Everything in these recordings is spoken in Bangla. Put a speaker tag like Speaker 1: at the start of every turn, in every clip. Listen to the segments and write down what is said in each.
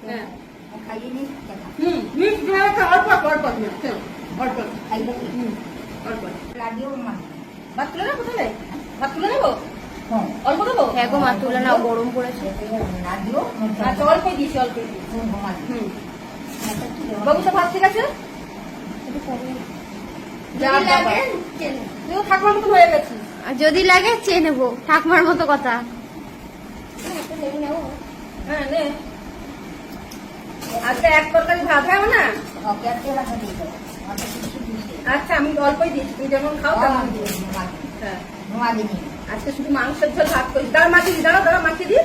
Speaker 1: হ্যাঁ
Speaker 2: খাইয়ে নিই।
Speaker 1: মিক্স ভাবে অল্প অল্প অল্প অল্প
Speaker 2: লাগিও মা
Speaker 1: ভাত তুলে নেবো তাহলে? ভাত তুলে নেবো?
Speaker 2: হ্যাঁ
Speaker 1: অল্প দেবো?
Speaker 3: হ্যাঁ গো মা, তুলে নাও, গরম পড়েছে।
Speaker 2: লাগিও
Speaker 1: আচ্ছা অল্পই দিয়েছি অল্পই দিয়েছি।
Speaker 2: ঘুমাই
Speaker 1: বাবু তো ভাত ঠিক আছে? যা বাবা, তুইও ঠাকুমার মতো হয়ে গেছিস।
Speaker 3: আর যদি লাগে চেয়ে নেবো, ঠাকুমার মতো কথা।
Speaker 1: হ্যাঁ নে। আচ্ছা এক তরকারি ভাত খাবো না?
Speaker 2: ওকে আর তেল রাখা দিয়ে দাও। অত কিছু দিছে
Speaker 1: আচ্ছা আমি অল্পই দিচ্ছি, তুই যেমন খাও তেমন দিও। হ্যাঁ
Speaker 2: ঘুমা দিনি
Speaker 1: আজকে শুধু মাংসের ঝোল ভাত করিস। দাঁড়া মাখিয়ে দিই, দাঁড়া মাখিয়ে দিই।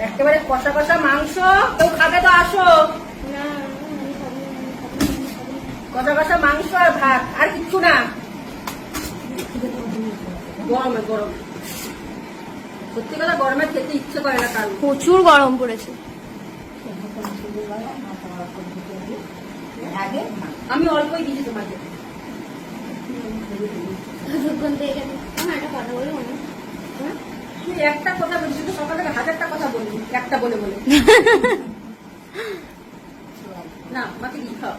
Speaker 1: একেবারে কষা কষা মাংস, কেউ খাবে তো আসো। কষা কষা মাংস আর ভাত, আর কিচ্ছু না। গরমে গরম, সত্যি কথা গরমে খেতে ইচ্ছে করে না কারণ।
Speaker 3: প্রচুর গরম পড়েছে।
Speaker 2: আগে
Speaker 1: আমি অল্পই দিয়েছি তোমাকে। তুই একটা কথা বলছিস, তুই সকাল থেকে হাজারটা কথা বলবি একটা বলে বলে। না মাকে দিচ্ছি, খাও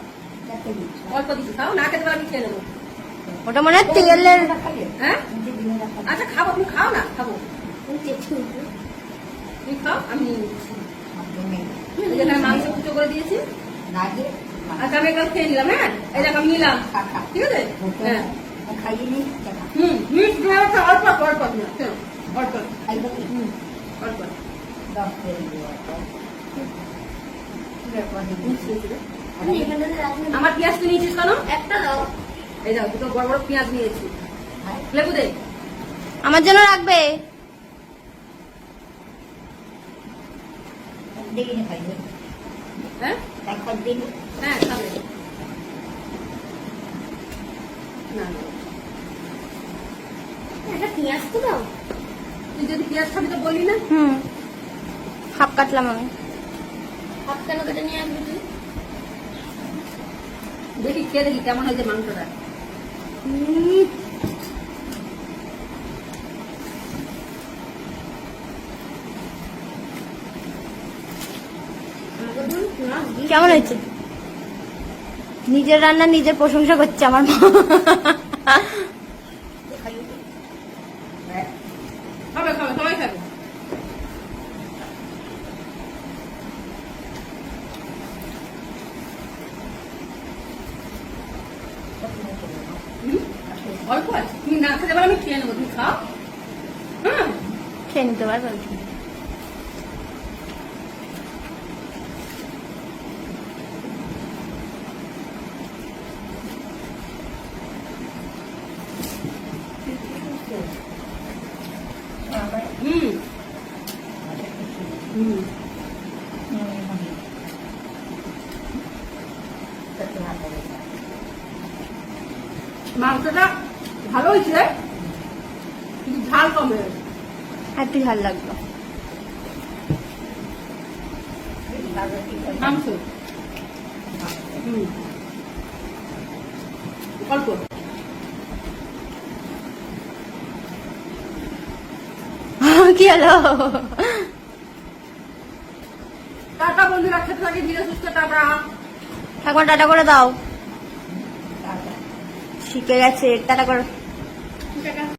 Speaker 1: অল্প দিচ্ছি, খাও না খেতে পারলে আমি খেয়ে নেবো।
Speaker 3: ওটা মনে হয় তেলের।
Speaker 1: হ্যাঁ আচ্ছা খাবো, তুমি খাও না, খাবো তুমি খাও, আমি নিয়ে নিচ্ছি। যেখানে মাংস কুচো করে দিয়েছি। আচ্ছা আমি এগুলো খেয়ে নিলাম। হ্যাঁ এই দেখ আমি নিলাম, ঠিক আছে। হ্যাঁ
Speaker 2: খাইয়ে নিই
Speaker 1: মিক্স ভাবে অল্প অল্প অল্প
Speaker 2: খাইবে
Speaker 1: অল্প।
Speaker 2: 10 তেল দিয়ে
Speaker 1: আমার পেঁয়াজ তো নিয়েছিস কেন?
Speaker 3: একটা দাও।
Speaker 1: এই যাও দুটো বড় বড় পেঁয়াজ নিয়েছি। লেবু দে।
Speaker 3: আমার জন্য রাখবে।
Speaker 2: দেখি না খাইবে
Speaker 1: হ্যাঁ
Speaker 2: একবার দিন
Speaker 1: হ্যাঁ খাবে না না।
Speaker 3: একটা পেঁয়াজ তো দাও।
Speaker 1: তুই যদি পেঁয়াজ খাবি তো বললি না।
Speaker 3: হাফ কাটলাম আমি।
Speaker 1: হাফ কেন কেটে নিয়ে আসবি তুই? দেখি খেয়ে দেখি কেমন হয়েছে মাংসটা।
Speaker 3: কেমন হয়েছে? নিজের রান্না নিজের প্রশংসা করছে আমার মা।
Speaker 1: খাবে খাবে সবাই খাবে। অল্প আছে, তুমি না খেতে পারো আমি খেয়ে নেবো, তুমি খাও। হ্যাঁ
Speaker 3: খেয়ে নিতে পারবো।
Speaker 1: হুম হুম মাংসটা ভালো হয়েছে কিন্তু ঝাল কম হয়ে গেছে।
Speaker 3: একটু ঝাল লাগলো।
Speaker 1: মাংস অল্প।
Speaker 3: কি হলো?
Speaker 1: টাটা বন্ধুরা, খেতে থাকে ধীরে সুস্থ। টাটা।
Speaker 3: ঠাকুমা টাটা করে দাও। শিখে গেছে টাটা করে।